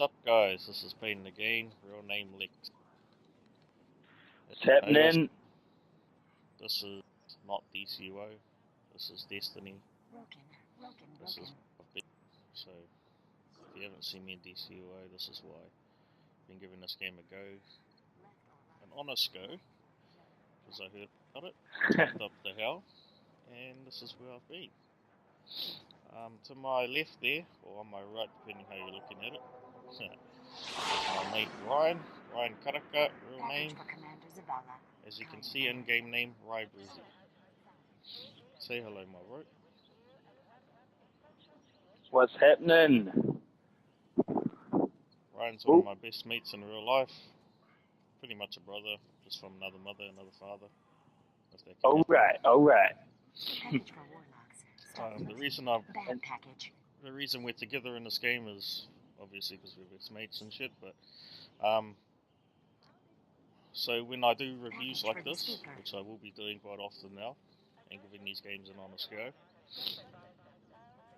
What's up, guys? This is Payne again. Real name Lex. What's happening? This is not DCUO. This is Destiny. This is so. If you haven't seen me in DCUO, this is why. I've been giving this game a go, an honest go, because I heard about it, typed up the hell, and this is where I've been. To my left there, or on my right, depending how you're looking at it, is my mate Ryan Karaka, real name. As you can see, in-game name, Rye Breezy. Say hello, my bro. What's happening? Ryan's one of my best mates in real life. Pretty much a brother, just from another mother, another father. Alright. The reason we're together in this game is obviously because we're best mates and shit, but so when I do reviews like this, which I will be doing quite often now, and giving these games an honest go,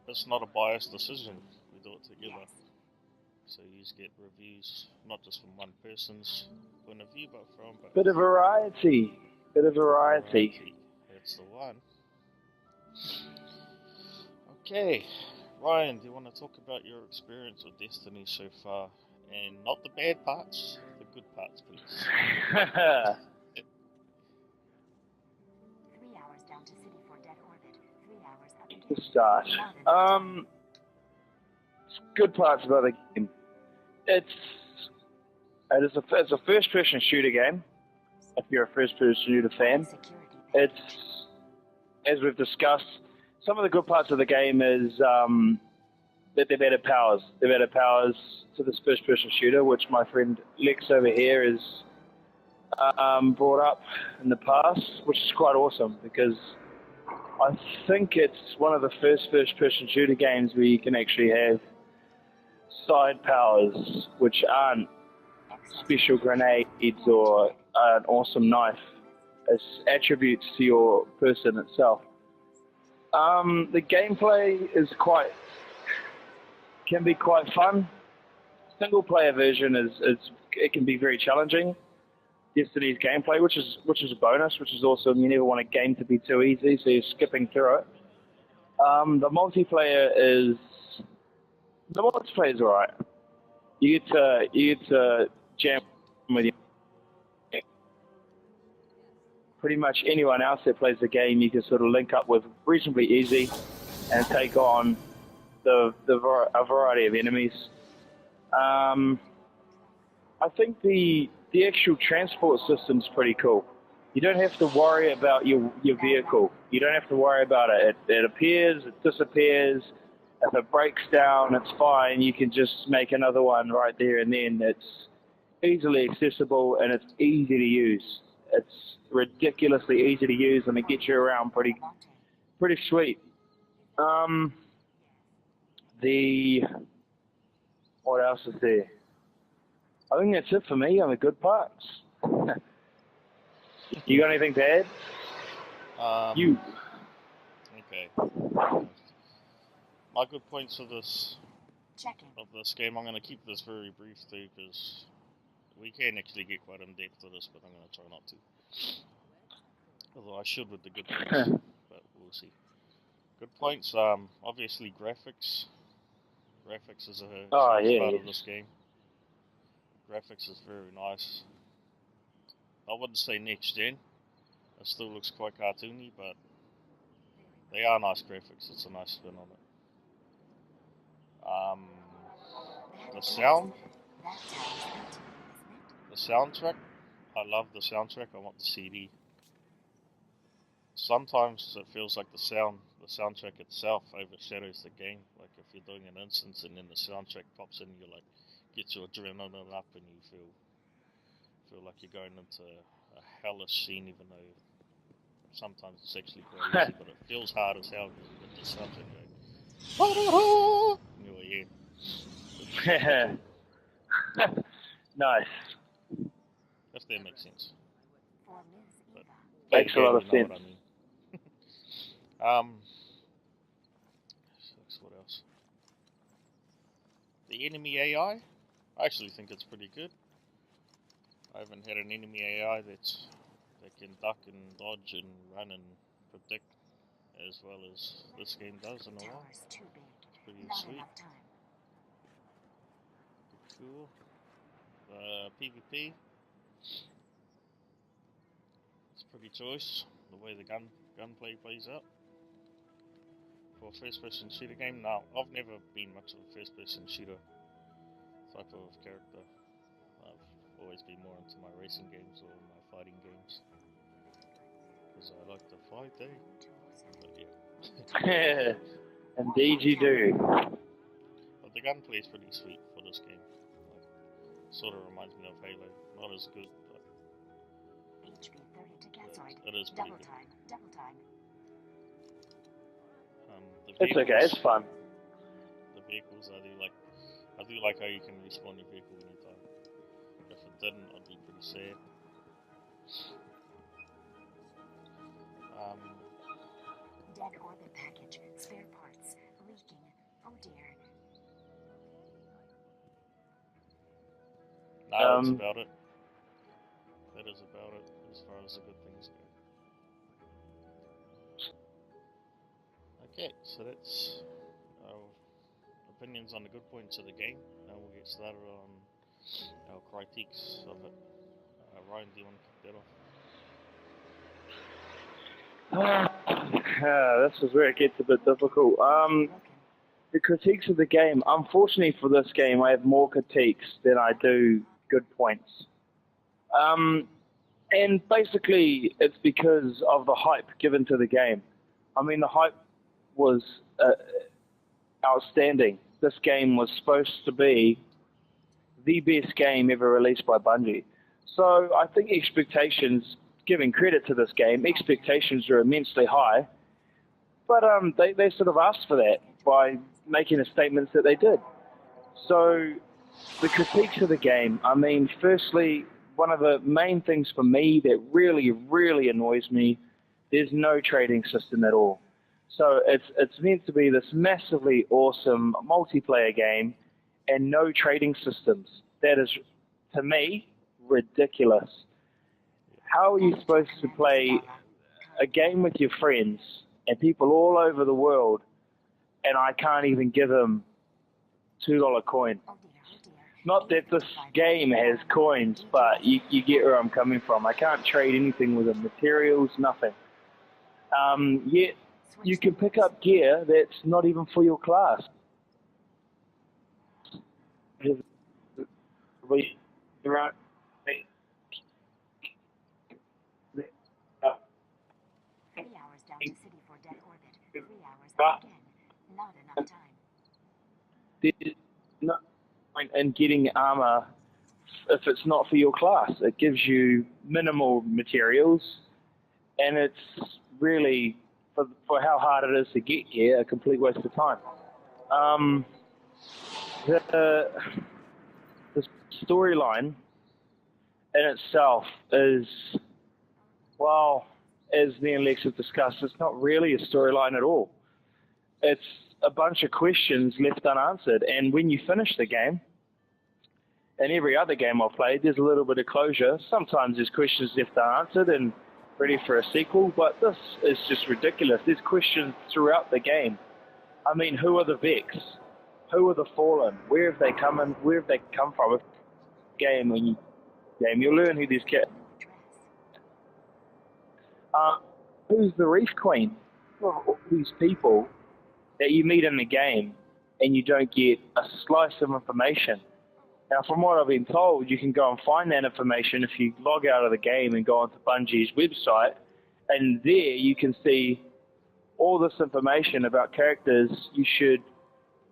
it's not a biased decision. We do it together. So you get reviews not just from one person's point of view, but from both. Bit of variety. That's the one. Okay, Ryan, do you want to talk about your experience with Destiny so far? And not the bad parts, the good parts, please. 3 hours down to City for dead orbit. 3 hours up to start. Good parts about the game. It's a first-person shooter game. If you're a first-person shooter fan, it's, as we've discussed, some of the good parts of the game is that they're better powers. They're better powers to this first-person shooter, which my friend Lex over here has brought up in the past, which is quite awesome because I think it's one of the first-person shooter games where you can actually have side powers, which aren't special grenades or an awesome knife, as attributes to your person itself. The gameplay can be quite fun. Single player version it can be very challenging. Yesterday's gameplay, which is a bonus, which is awesome. You never want a game to be too easy, so you're skipping through it. The multiplayer is alright. You get to jam with pretty much anyone else that plays the game. You can sort of link up with reasonably easy and take on a variety of enemies. I think the actual transport system's pretty cool. You don't have to worry about your vehicle. You don't have to worry about it. It appears, it disappears. If it breaks down, it's fine. You can just make another one right there and then. It's easily accessible and it's easy to use. It's ridiculously easy to use and it gets you around pretty sweet. What else is there? I think that's it for me on the good parts. You got anything to add? Okay. My good points of this game, I'm going to keep this very brief too, because we can actually get quite in depth with this, but I'm going to try not to. Although I should with the good points, but we'll see. Good points, obviously graphics. Graphics is a huge part of this game. Graphics is very nice. I wouldn't say next gen. It still looks quite cartoony, but they are nice graphics. It's a nice spin on it. The soundtrack. I love the soundtrack. I want the CD. Sometimes it feels like the soundtrack itself overshadows the game. Like if you're doing an instance and then the soundtrack pops in, you like get your adrenaline up and you feel like you're going into a hellish scene, even though sometimes it's actually quite easy, but it feels hard as hell with the soundtrack going. Anyway, yeah. Nice. If that makes sense. But makes a lot of sense. What I mean. What else? The enemy AI I actually think it's pretty good. I haven't had an enemy AI that can duck and dodge and run and predict as well as this game does in a while. It's pretty sweet. Cool. PvP. It's pretty choice the way the gunplay plays out. For a first-person shooter game, no, I've never been much of a first-person shooter type of character. I've always been more into my racing games or my fighting games. Because I like to fight, But yeah. Indeed you do. But the gunplay is pretty sweet for this game. Sort of reminds me of Halo. Not as good, but it is pretty good. It's okay, it's fun. The vehicles, I do like how you can respawn your vehicle anytime. If it didn't, I'd be pretty sad. Dead orbit package, spare parts, leaking. Oh dear. No, that's about it. That is about it as far as the good things go. Okay, so that's our opinions on the good points of the game. Now we'll get started on our critiques of it. Ryan, do you want to kick that off? This is where it gets a bit difficult. The critiques of the game, unfortunately for this game, I have more critiques than I do good points. And basically, it's because of the hype given to the game. I mean, the hype was outstanding. This game was supposed to be the best game ever released by Bungie. So I think expectations, giving credit to this game, expectations are immensely high. But they sort of asked for that by making the statements that they did. So the critiques of the game, I mean, firstly, one of the main things for me that really, really annoys me, there's no trading system at all. So it's meant to be this massively awesome multiplayer game and no trading systems. That is, to me, ridiculous. How are you supposed to play a game with your friends and people all over the world and I can't even give them $2 coin? Not that this game has coins, but you get where I'm coming from. I can't trade anything with them, materials, nothing. Yet you can pick up gear that's not even for your class. 3 hours down to city for dead orbit. 3 hours up again. Not enough time. There's no point in getting armor if it's not for your class. It gives you minimal materials, and it's really, for how hard it is to get gear, a complete waste of time. The storyline in itself is, well, as me and Lex have discussed, it's not really a storyline at all. It's a bunch of questions left unanswered, and when you finish the game, and every other game I've played, there's a little bit of closure. Sometimes there's questions left unanswered and ready for a sequel, but this is just ridiculous. There's questions throughout the game. I mean, who are the Vex? Who are the Fallen? Where have they come in? Where have they come from? When you'll learn who these kids. Who's the Reef Queen? Well, all these people that you meet in the game, and you don't get a slice of information. Now, from what I've been told, you can go and find that information if you log out of the game and go onto Bungie's website, and there you can see all this information about characters. You should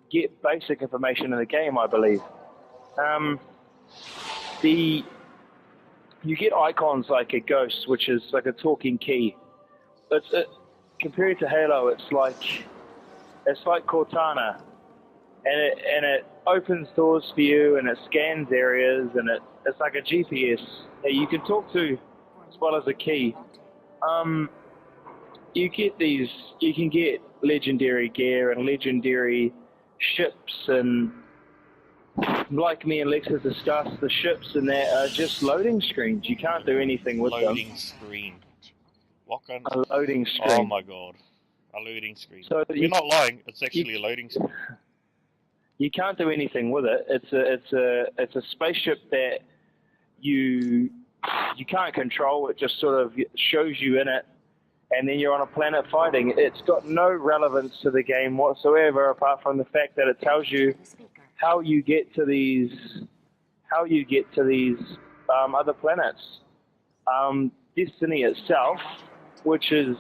get basic information in the game, I believe. You get icons like a ghost, which is like a talking key. Compared to Halo, it's like Cortana, and it opens doors for you, and it scans areas, and it's like a GPS that you can talk to as well as a key. You can get legendary gear and legendary ships and like me and Lex has discussed, the ships and that are just loading screens. You can't do anything with Loading them. screen. What kind A of... loading screen. Oh my god. A loading screen. So We're not lying, it's actually a loading screen. You can't do anything with it. It's a spaceship that you can't control. It just sort of shows you in it, and then you're on a planet fighting. It's got no relevance to the game whatsoever, apart from the fact that it tells you how you get to these other planets. Destiny itself, which is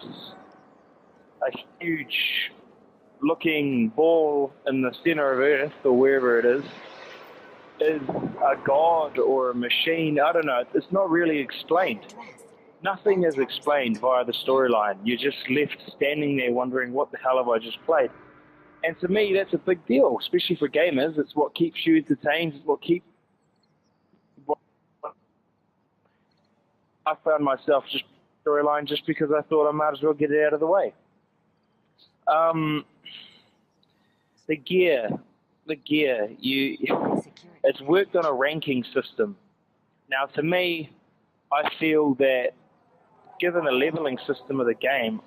a huge looking ball in the center of Earth or wherever it is a god or a machine. I don't know. It's not really explained. Nothing is explained via the storyline. You're just left standing there wondering, what the hell have I just played? And to me, that's a big deal, especially for gamers. It's what keeps you entertained. It's what keeps... I found myself just storyline just because I thought I might as well get it out of the way. The gear, it's worked on a ranking system. Now, to me, I feel that given the leveling system of the game,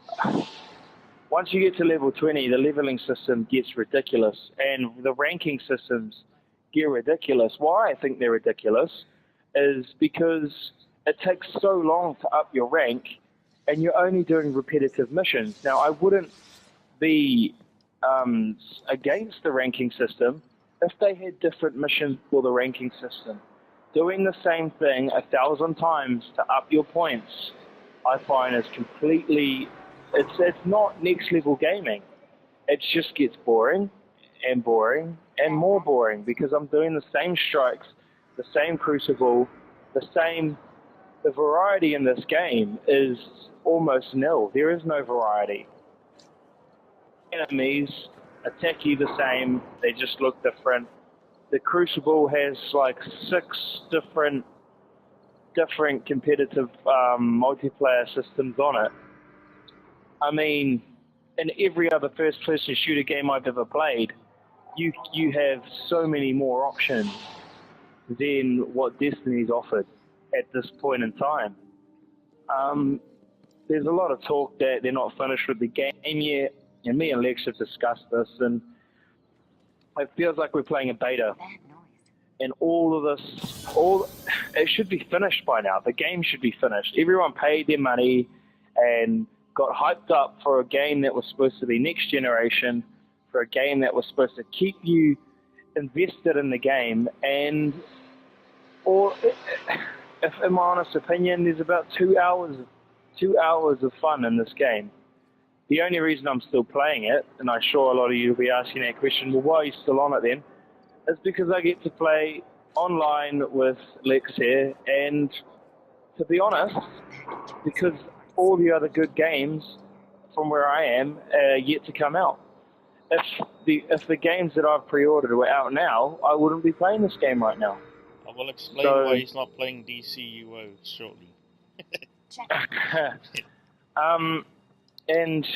once you get to level 20, the leveling system gets ridiculous, and the ranking systems get ridiculous. Why I think they're ridiculous is because it takes so long to up your rank, and you're only doing repetitive missions. Now, I wouldn't be against the ranking system if they had different missions for the ranking system. Doing the same thing 1,000 times to up your points, I find is completely, it's not next level gaming. It just gets boring and boring and more boring because I'm doing the same strikes, the same crucible, the variety in this game is almost nil. There is no variety. Enemies attack you the same, they just look different. The Crucible has like 6 different competitive multiplayer systems on it. I mean, in every other first-person shooter game I've ever played, you have so many more options than what Destiny's offered at this point in time. There's a lot of talk that they're not finished with the game yet, and me and Lex have discussed this, and it feels like we're playing a beta. And it should be finished by now. The game should be finished. Everyone paid their money and got hyped up for a game that was supposed to be next generation, for a game that was supposed to keep you invested in the game, and if in my honest opinion, there's about 2 hours of fun in this game. The only reason I'm still playing it, and I'm sure a lot of you will be asking that question, well, why are you still on it then? Is because I get to play online with Lex here, and to be honest, because all the other good games from where I am are yet to come out. If the games that I've pre-ordered were out now, I wouldn't be playing this game right now. I will explain why he's not playing DCUO shortly. And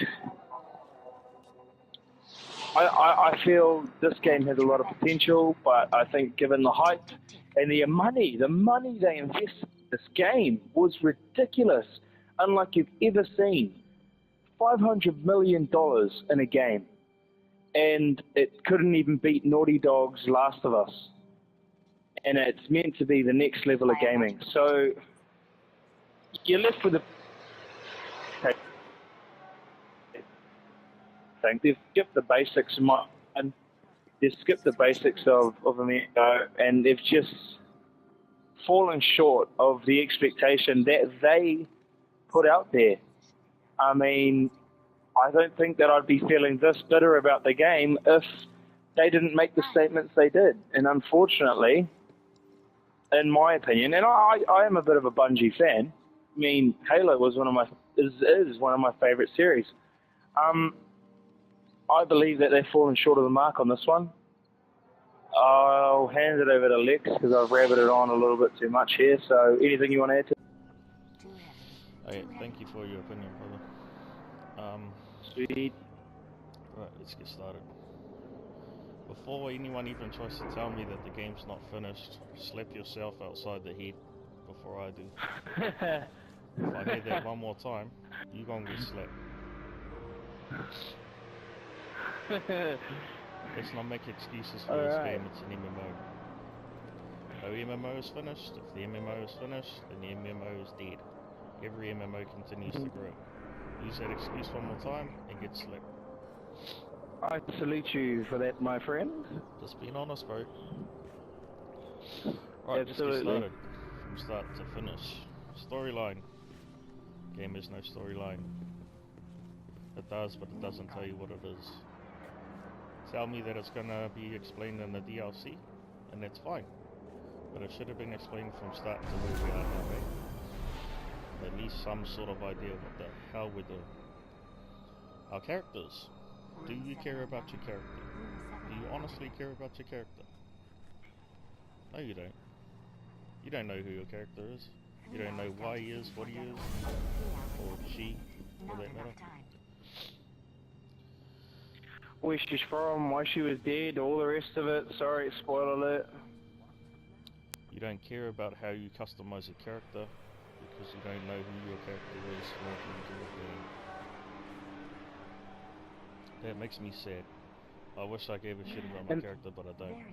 I feel this game has a lot of potential, but I think given the hype and the money they invested in this game was ridiculous, unlike you've ever seen. $500 million in a game, and it couldn't even beat Naughty Dog's Last of Us. And it's meant to be the next level of gaming. So you're left with they've skipped the basics of America, and they've just fallen short of the expectation that they put out there. I mean, I don't think that I'd be feeling this bitter about the game if they didn't make the statements they did. And unfortunately, in my opinion, and I am a bit of a Bungie fan. I mean, Halo was is one of my favorite series. I believe that they've fallen short of the mark on this one. I'll hand it over to Lex because I've rabbited on a little bit too much here. So, anything you want to add to? Okay, thank you for your opinion, brother. Sweet. Right, let's get started. Before anyone even tries to tell me that the game's not finished, slap yourself outside the head before I do. If I hear that one more time, you gonna get slapped. Let's not make excuses for this game, it's an MMO. No MMO is finished. If the MMO is finished, then the MMO is dead. Every MMO continues to grow. Use that excuse one more time and get slapped. I salute you for that, my friend. Just being honest, bro. Right, let's get started. From start to finish. Storyline. Game has no storyline. It does, but it doesn't tell you what it is. Tell me that it's gonna be explained in the DLC, and that's fine. But it should have been explained from start to where we are now, right? At least some sort of idea what the hell we're doing. Our characters. Do you care about your character? Do you honestly care about your character? No, you don't. You don't know who your character is. You don't know why he is, what he is, or she, for that matter. Where she's from, why she was dead, all the rest of it. Sorry, spoiler alert. You don't care about how you customize your character because you don't know who your character is walking into the game. That makes me sad. I wish I gave a shit about my character, but I don't.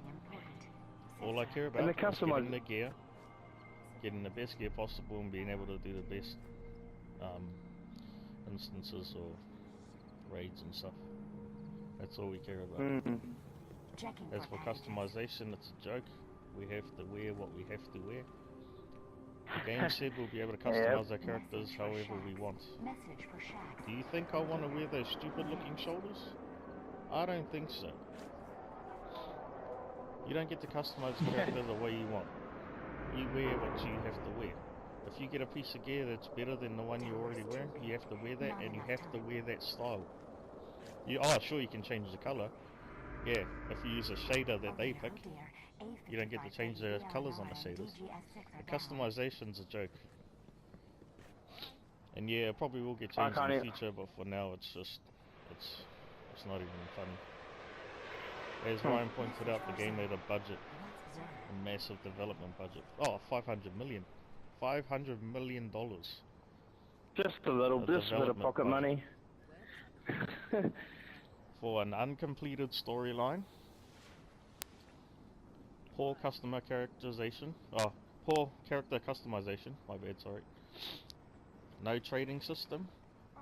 All I care about is getting the gear, getting the best gear possible, and being able to do the best instances or raids and stuff. That's all we care about. As for customization, it's a joke. We have to wear what we have to wear. The game said we'll be able to customize our characters however we want. Do you think I want to wear those stupid looking shoulders? I don't think so. You don't get to customize the character the way you want. You wear what you have to wear. If you get a piece of gear that's better than the one you're already wearing, you have to wear that, and you have to wear that style. Sure, you can change the color. Yeah, if you use a shader that they pick, you don't get to change the colors on the shaders. The customization's a joke. And yeah, it probably will get changed in the future, but for now it's just, it's not even funny. As Ryan pointed out, the game had a budget, a massive development budget. Oh, 500 million. $500 million. Just a little bit of pocket money. For an uncompleted storyline. Poor customer characterization. Oh, poor character customization. My bad, sorry. No trading system.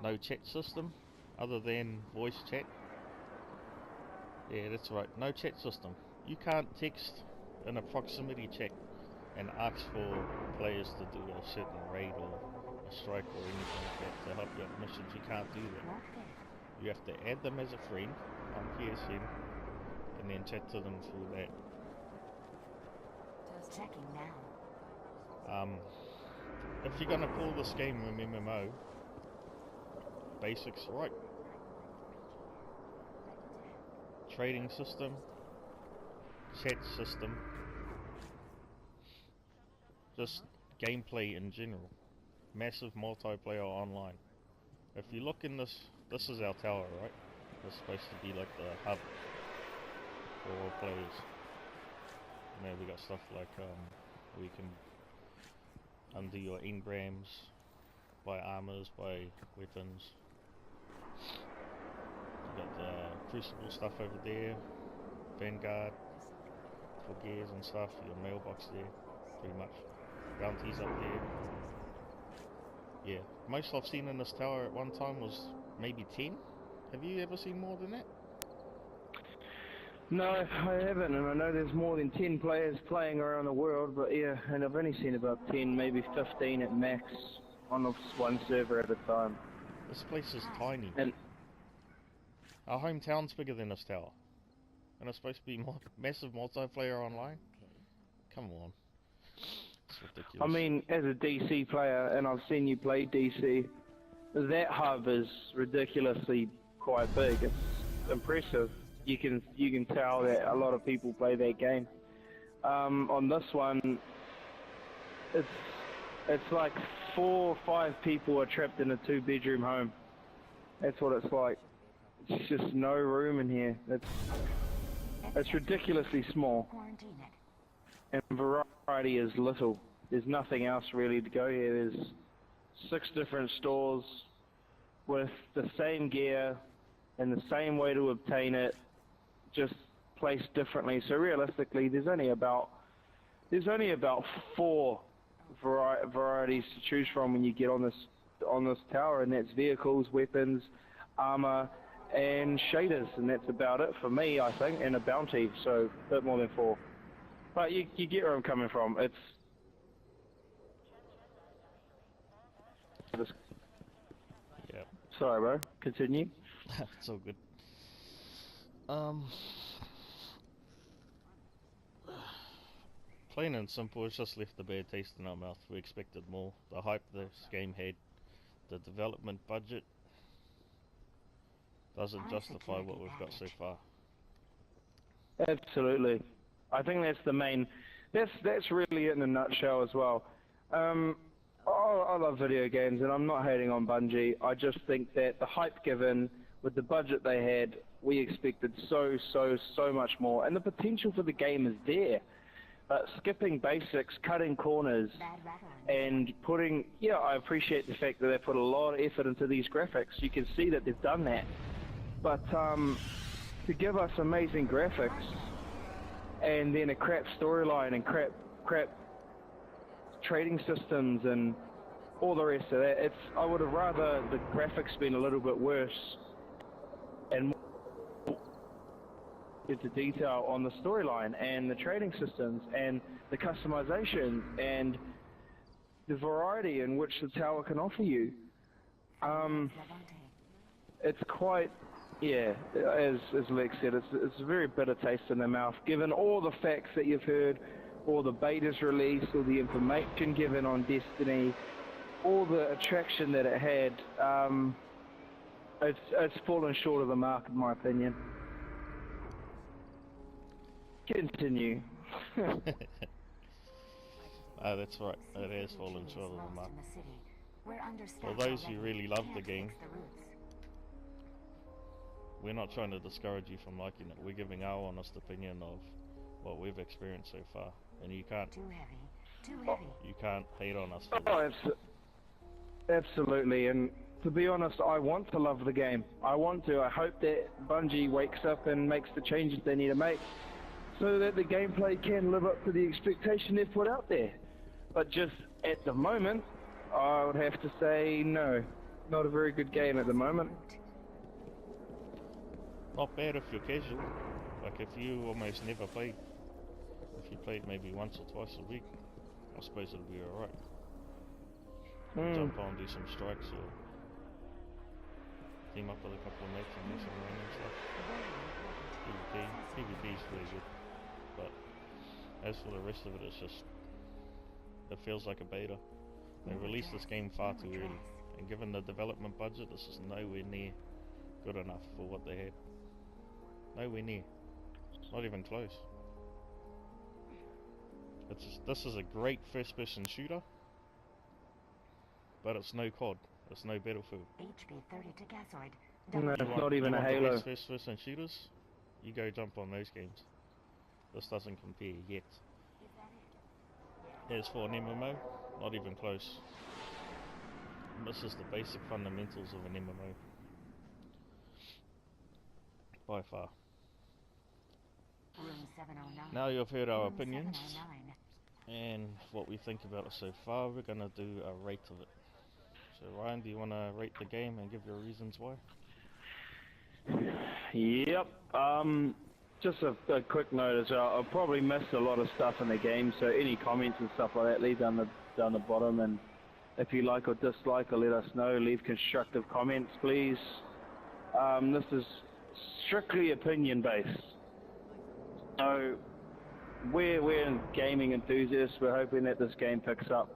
No chat system. Other than voice chat. Yeah, that's right. No chat system. You can't text in a proximity chat and ask for players to do a certain raid or a strike or anything like that to help you out missions. You can't do that. You have to add them as a friend on PSN and then chat to them through that. Just checking now. If you're gonna call this game an MMO, basics right. Trading system, chat system, just gameplay in general. Massive multiplayer online. If you look in this is our tower, right? It's supposed to be like the hub for all players. And there we got stuff like where you can undo your engrams, buy armors, buy weapons. You got the crucible stuff over there, Vanguard for gears and stuff, your mailbox there, pretty much. Bounties up there. Yeah, most I've seen in this tower at one time was maybe 10. Have you ever seen more than that? No, I haven't, and I know there's more than 10 players playing around the world, but yeah, and I've only seen about 10, maybe 15 at max on one server at a time. This place is tiny. And our hometown's bigger than this tower. And it's supposed to be massive multiplayer online? Come on. It's ridiculous. I mean, as a DC player, and I've seen you play DC, that hub is ridiculously quite big. It's impressive. You can tell that a lot of people play that game. On this one, it's like 4 or 5 people are trapped in a 2-bedroom home. That's what it's like. It's just no room in here. It's ridiculously small, Quarantine it. and variety is little. There's nothing else really to go here. There's 6 different stores with the same gear and the same way to obtain it, just placed differently. So realistically, there's only about 4 varieties to choose from when you get on this tower, and that's vehicles, weapons, armor, and shaders, and that's about it for me, I think, and a bounty, so a bit more than 4. But you get where I'm coming from. It's Yeah. sorry, bro. Continue. It's all good. Plain and simple, it's just left a bad taste in our mouth. We expected more. The hype this game had, the development budget doesn't justify what we've got so far. Absolutely. I think that's the main. That's really it in a nutshell as well. I love video games, and I'm not hating on Bungie. I just think that the hype given with the budget they had, we expected so much more, and the potential for the game is there. But skipping basics, cutting corners, and putting, I appreciate the fact that they put a lot of effort into these graphics. You can see that they've done that. But to give us amazing graphics, and then a crap storyline and crap trading systems and all the rest of that, I would have rather the graphics been a little bit worse and more into detail on the storyline and the trading systems and the customization and the variety in which the tower can offer you. It's quite, as Lex said, it's a very bitter taste in the mouth, given all the facts that you've heard, all the betas released, all the information given on Destiny, all the attraction that it had. It's fallen short of the mark, in my opinion. Continue. That's right, it has fallen short of the mark. For those who really love the game, we're not trying to discourage you from liking it. We're giving our honest opinion of what we've experienced so far, and you can't hate on us for that. Absolutely, and to be honest, I want to love the game. I hope that Bungie wakes up and makes the changes they need to make so that the gameplay can live up to the expectation they've put out there. But just at the moment, I would have to say no. Not a very good game at the moment. Not bad if you're casual. Like if you almost never played. If you played maybe once or twice a week, I suppose it'll be alright. Jump on, do some strikes, or team up with a couple of mates and do some random stuff. PvP is really good. But as for the rest of it, it feels like a beta. They released this game far too early, and given the development budget, this is nowhere near good enough for what they had. Nowhere near. Not even close. This is a great first-person shooter, but it's no COD. It's no Battlefield. No, it's not even a Halo. The first-person shooters, you go jump on those games. This doesn't compare yet. As for an MMO, not even close. This is the basic fundamentals of an MMO. By far. Now you've heard our opinions and what we think about it so far, we're going to do a rate of it. So Ryan, do you want to rate the game and give your reasons why? Yep. Just a quick note as well. I've probably missed a lot of stuff in the game, so any comments and stuff like that, leave down the bottom, and if you like or dislike, or let us know. Leave constructive comments, please. This is strictly opinion based. So we're gaming enthusiasts. We're hoping that this game picks up.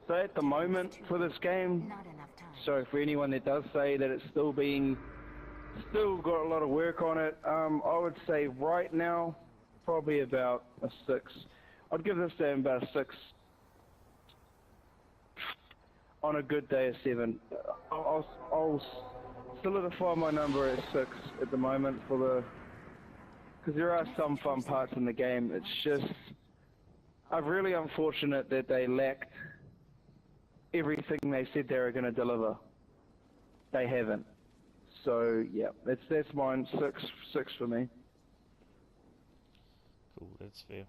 So at the moment for this game, so for anyone that does say that it's still got a lot of work on it, I would say right now probably about a 6. I'd give this game about a 6. On a good day, a 7. I'll solidify my number at 6 at the moment for because there are some fun parts in the game. It's just, I'm really unfortunate that they lacked everything they said they were going to deliver. They haven't. So yeah, that's mine. Six for me. Cool, that's fair.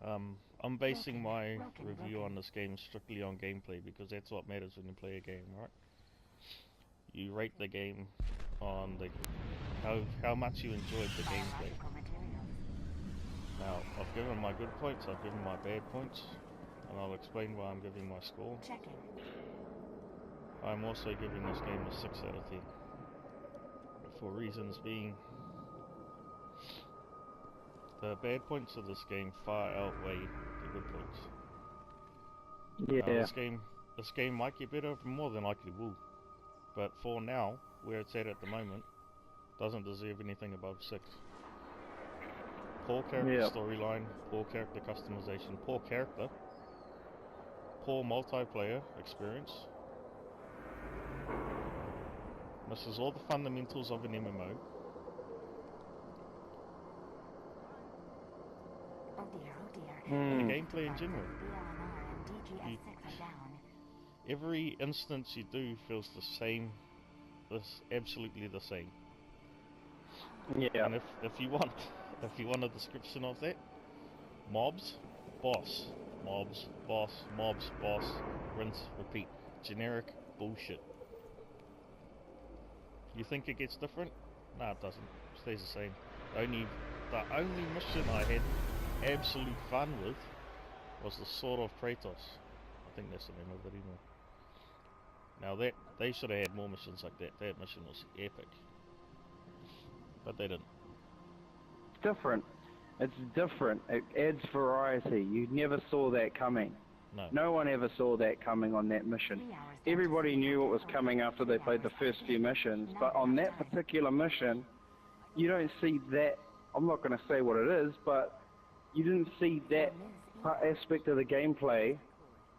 I'm basing my review on this game strictly on gameplay because that's what matters when you play a game, right? You rate the game on the how much you enjoyed the gameplay. Now, I've given my good points, I've given my bad points, and I'll explain why I'm giving my score. I'm also giving this game a 6 out of 10. For reasons being, the bad points of this game far outweigh the good points. Yeah. This game might get better, more than likely will. But for now, where it's at the moment, doesn't deserve anything above 6. Poor character storyline, poor character customization, poor character, poor multiplayer experience. Misses all the fundamentals of an MMO. The gameplay in general. Every instance you do feels the same. Absolutely the same. Yeah. And if you want a description of that, mobs, boss, mobs, boss, mobs, boss, rinse, repeat. Generic bullshit. You think it gets different? Nah, it doesn't. It stays the same. The only mission I had absolute fun with was the Sword of Kratos. I think that's the name of it anyway. Now they should have had more missions like that. That mission was epic. But they didn't. Different. It's different. It adds variety. You never saw that coming. No. No one ever saw that coming on that mission. Everybody knew what was coming after they played the first few missions, but on that particular mission, you don't see that. I'm not going to say what it is, but you didn't see that aspect of the gameplay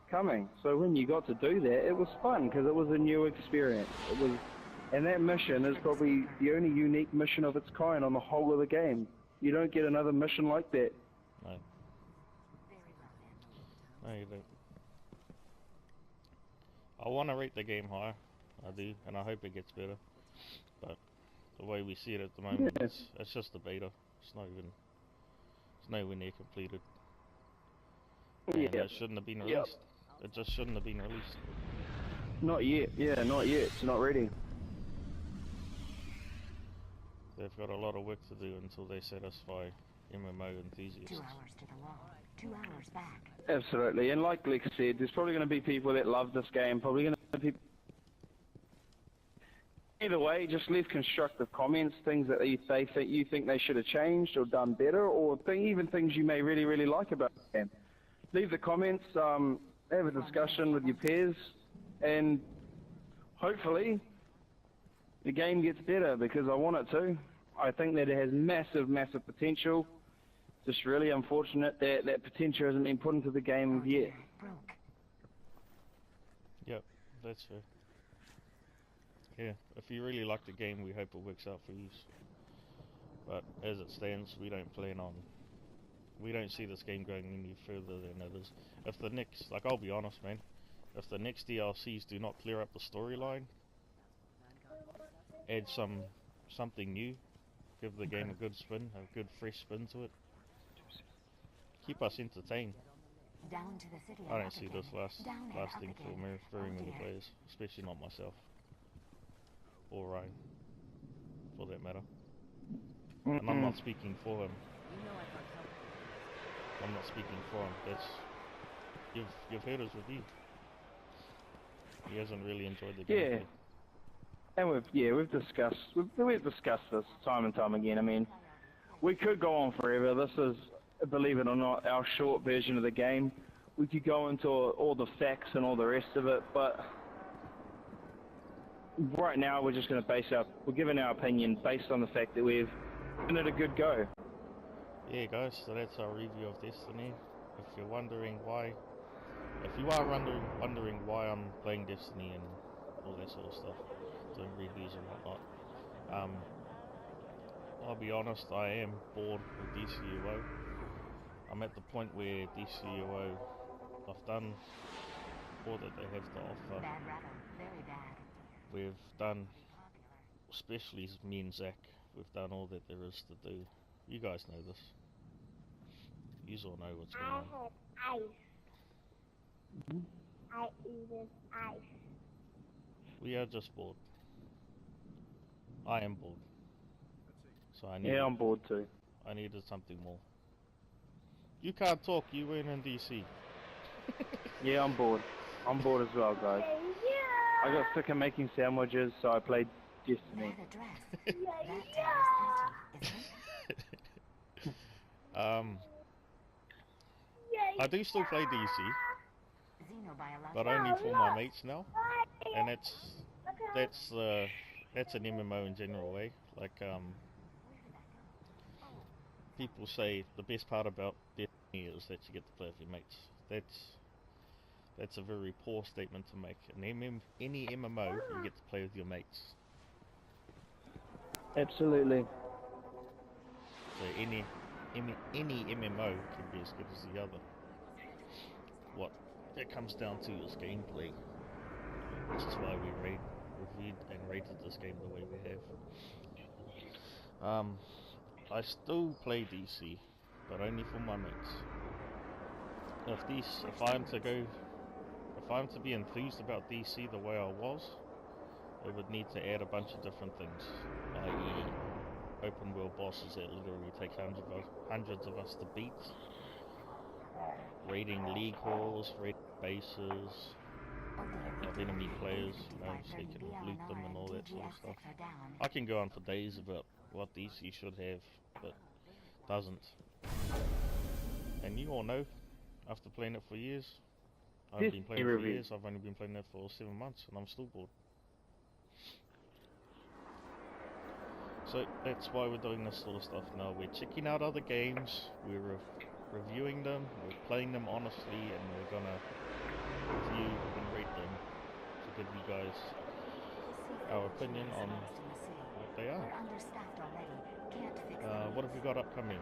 coming. So when you got to do that, it was fun because it was a new experience. And that mission is probably the only unique mission of its kind on the whole of the game. You don't get another mission like that. No. No, you don't. I want to rate the game higher. I do, and I hope it gets better. But the way we see it at the moment, it's just a beta. It's nowhere near completed. And it shouldn't have been released. It just shouldn't have been released. Not yet. Yeah, not yet. It's not ready. They've got a lot of work to do until they satisfy MMO enthusiasts. 2 hours to the wall. 2 hours back. Absolutely, and like Lex said, there's probably going to be people that love this game, probably going to be... Either way, just leave constructive comments, things that you think they should have changed or done better, or even things you may really, really like about the game. Leave the comments, have a discussion with your peers, and hopefully the game gets better, because I want it to. I think that it has massive, massive potential. Just really unfortunate that that potential hasn't been put into the game yet. Yep, that's fair. Yeah, if you really like the game, we hope it works out for you. But as it stands, we don't see this game going any further than it is. If the next, I'll be honest, man, if the next DLCs do not clear up the storyline, add something new, give the game a good spin, a good fresh spin to it, keep us entertained. Down to the city. I don't see this lasting for very many players, especially not myself. Or Ryan, for that matter. And I'm not speaking for him. I'm not speaking for him. That's you've heard his review. He hasn't really enjoyed the game. Yeah, and we've discussed this time and time again. I mean, we could go on forever. This is, believe it or not, our short version of the game. We could go into all the facts and all the rest of it, but right now we're just going to we're giving our opinion based on the fact that we've given it a good go. Yeah, guys, so that's our review of Destiny. If you're wondering why, wondering why I'm playing Destiny and all that sort of stuff, doing reviews and whatnot, I'll be honest, I am bored with DCUO. I'm at the point where DCUO, I've done all that they have to offer. Bad rattle, very bad. We've done, especially me and Zach, we've done all that there is to do. You guys know this. You all know what's going on. I have ice. I eat ice. We are just bored. I am bored. So I need. Yeah, I'm bored too. I needed something more. You can't talk, you weren't in DC. Yeah, I'm bored. I'm bored as well, guys. I got sick of making sandwiches, so I played Destiny. That address. That tower's empty, isn't it? I do still play DC, Xenobiological. but only for my mates now. And that's an MMO in general way. Like people say the best part about Destiny is that you get to play with your mates. That's a very poor statement to make. In any MMO, you get to play with your mates. Absolutely. So any MMO can be as good as the other. What it comes down to is gameplay, which is why we reviewed and rated this game the way we have. I still play DC, but only for my mates. If I'm to be enthused about DC the way I was, it would need to add a bunch of different things, i.e. open world bosses that literally take hundreds of us to beat, raiding league halls, raiding bases of enemy players, you know, so you can loot them and all that sort of stuff. I can go on for days about what DC should have, but doesn't. And you all know, after playing it for years, I've been playing it for years, I've only been playing it for 7 months and I'm still bored. So that's why we're doing this sort of stuff now. We're checking out other games, we're reviewing them, we're playing them honestly, and we're gonna review and rate them to give you guys our opinion on what they are. What have we got upcoming?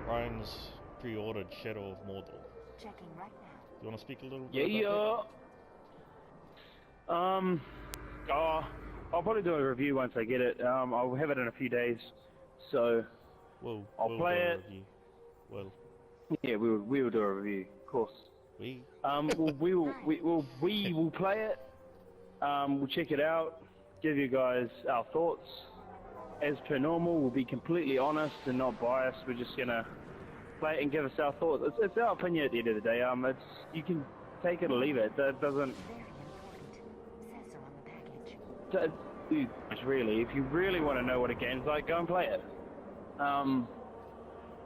Ryan's pre-ordered Shadow of Mordor. Checking right now. Do you want to speak a little bit about that? I'll probably do a review once I get it. I'll have it in a few days, so I'll play it. Well, yeah, we will do a review, of course. We will play it. We'll check it out, give you guys our thoughts. As per normal, we'll be completely honest and not biased. We're just gonna play it and give us our thoughts. It's our opinion at the end of the day. You can take it or leave it. That doesn't. Really, if you really want to know what a game's like, go and play it.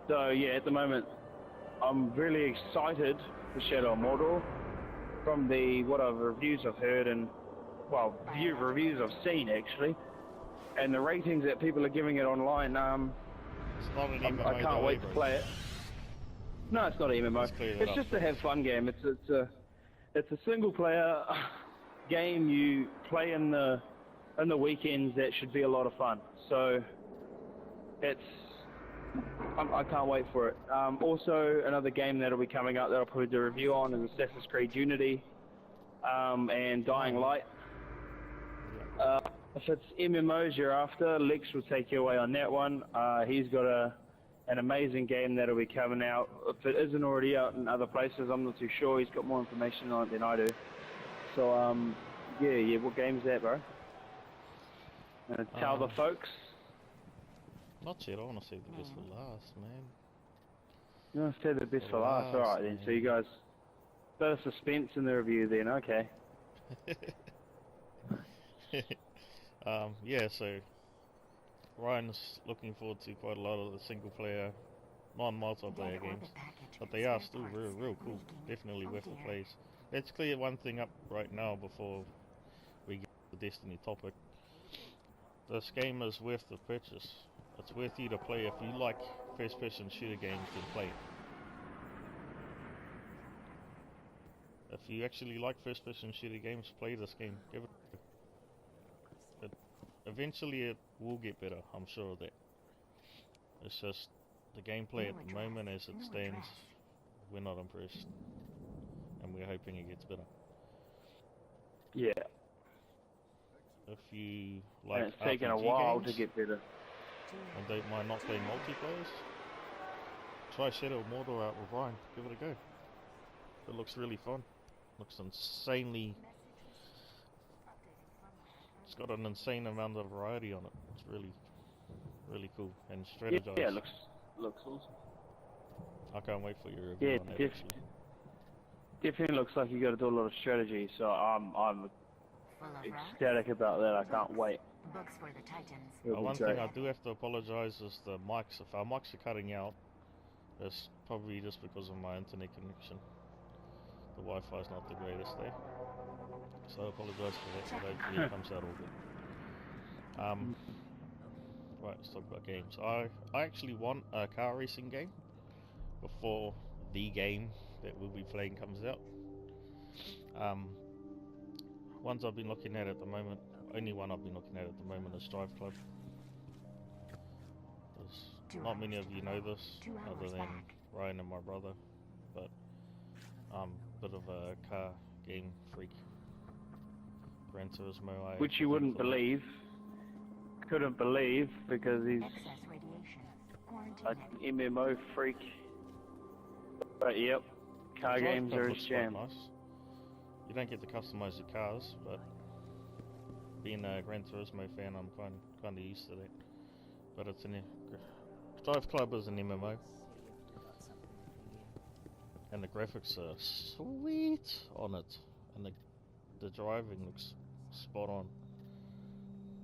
So yeah, at the moment, I'm really excited for Shadow of Mordor. From what reviews I've heard and reviews I've seen actually, and the ratings that people are giving it online, it's not an MMO, I can't wait to play it. No, it's not an MMO. It's just a have fun game. It's a single player game you play in the weekends. That should be a lot of fun. So I can't wait for it. Also, another game that'll be coming up that I'll probably do a review on is Assassin's Creed Unity and Dying Light. If it's MMOs you're after, Lex will take you away on that one. He's got an amazing game that'll be coming out. If it isn't already out in other places, I'm not too sure. He's got more information on it than I do. So, yeah, what game's that, bro? Tell the folks. Not yet, I want to save the best for last, man. You want to save the best for last? Alright then, so you guys, bit of suspense in the review then, okay. Yeah, so Ryan's looking forward to quite a lot of the single player, non-multiplayer games, but they are still real cool, definitely worth the plays. Let's clear one thing up right now before we get to the Destiny topic. This game is worth the purchase. It's worth you to play. If you like first-person shooter games, then play it. If you actually like first-person shooter games, play this game. Give it. Eventually, it will get better. I'm sure of that. It's just the gameplay at the moment as it stands, we're not impressed. And we're hoping it gets better. Yeah. If you like And it's taken a RPG while games to get better. and don't mind not playing multiplayers, try Shadow of Mordor out with Ryan. Give it a go. It looks really fun. Looks insanely... It's got an insane amount of variety on it. It's really, really cool. And strategize. Yeah, it looks awesome. I can't wait for your review on that actually. Definitely looks like you got to do a lot of strategy, so I'm ecstatic about that. I can't wait. Books for the Titans. One thing I do have to apologize is the mics. If our mics are cutting out, it's probably just because of my internet connection. The Wi-Fi is not the greatest there, so I apologize for that. But hopefully it comes out all good. Right, let's talk about games. I actually want a car racing game before the game that we'll be playing comes out. Ones I've been looking at the moment, only one I've been looking at the moment is Drive Club. There's not many of you know this, other than Ryan and my brother, but I'm a bit of a car game freak. Gran Turismo, which you wouldn't believe. Couldn't believe, because he's an MMO freak. But yep, car games are his jam. Nice. You don't get to customize your cars, but being a Gran Turismo fan, I'm kind of used to that. But it's Drive Club is an MMO, and the graphics are sweet on it, and the driving looks spot on.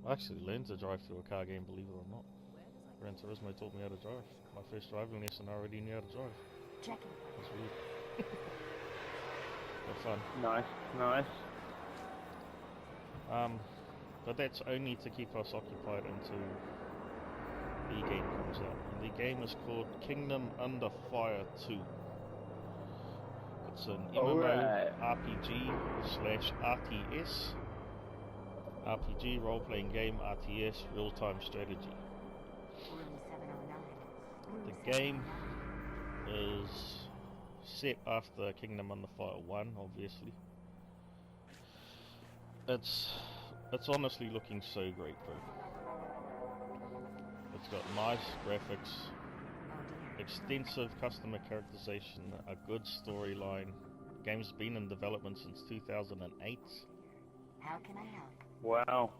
I actually learned to drive through a car game, believe it or not. Gran Turismo taught me how to drive. My first driving lesson, I already knew how to drive. That's weird. But fun. Nice. But that's only to keep us occupied until the game comes out. And the game is called Kingdom Under Fire 2. It's an MMO RPG / RTS. RPG, role-playing game, RTS, real-time strategy. The game is set after Kingdom Under Fire 1, obviously. It's honestly looking so great, bro. It's got nice graphics, extensive customer characterization, a good storyline. The game's been in development since 2008. How can I help? Wow.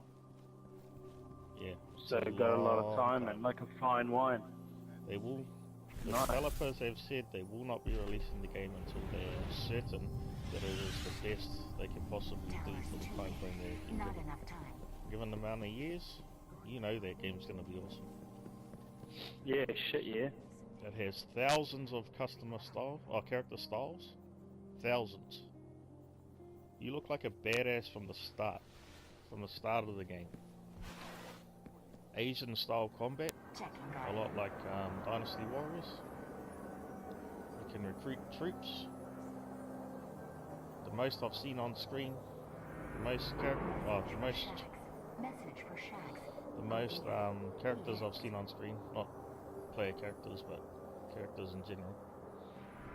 Yeah. So they've got a lot of time and like a fine wine. They will. The developers have said they will not be releasing the game until they are certain that it is the best they can possibly do for the time frame they're Not enough time. Given the amount of years, you know that game's gonna be awesome. Yeah, shit, yeah. It has thousands of customer style or character styles. Thousands. You look like a badass from the start. From the start of the game. Asian style combat. A lot like Dynasty Warriors. You can recruit troops. The most I've seen on screen. The most characters I've seen on screen, not player characters, but characters in general,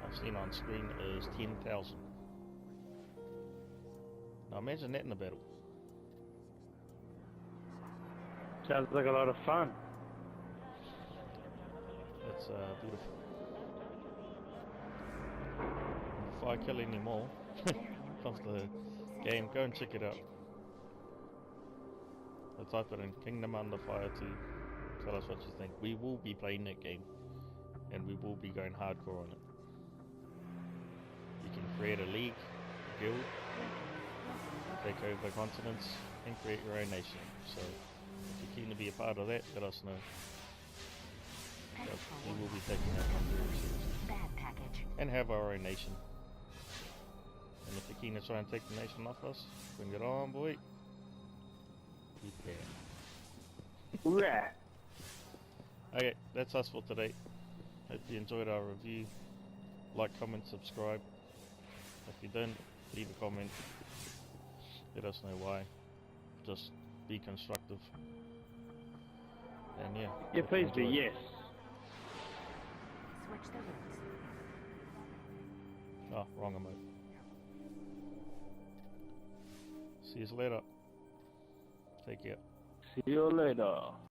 I've seen on screen is 10,000. Now imagine that in a battle. Sounds like a lot of fun. It's beautiful. Before I kill any more, comes the game, go and check it out. So type it in, Kingdom Under Fire 2. Tell us what you think. We will be playing that game, and we will be going hardcore on it. You can create a league, a guild, take over continents, and create your own nation. So if you're keen to be a part of that, let us know. We will be taking our country seriously. And have our own nation. And if you're keen to try and take the nation off us, bring it on, boy. Keep it there. Right. Okay, that's us for today. Hope you enjoyed our review. Like, comment, subscribe. If you don't, leave a comment. Let us know why. Just be constructive. And yeah. Yeah, please do, yes. Search the rooms. Oh, wrong emote. See you later. Take care. See you later.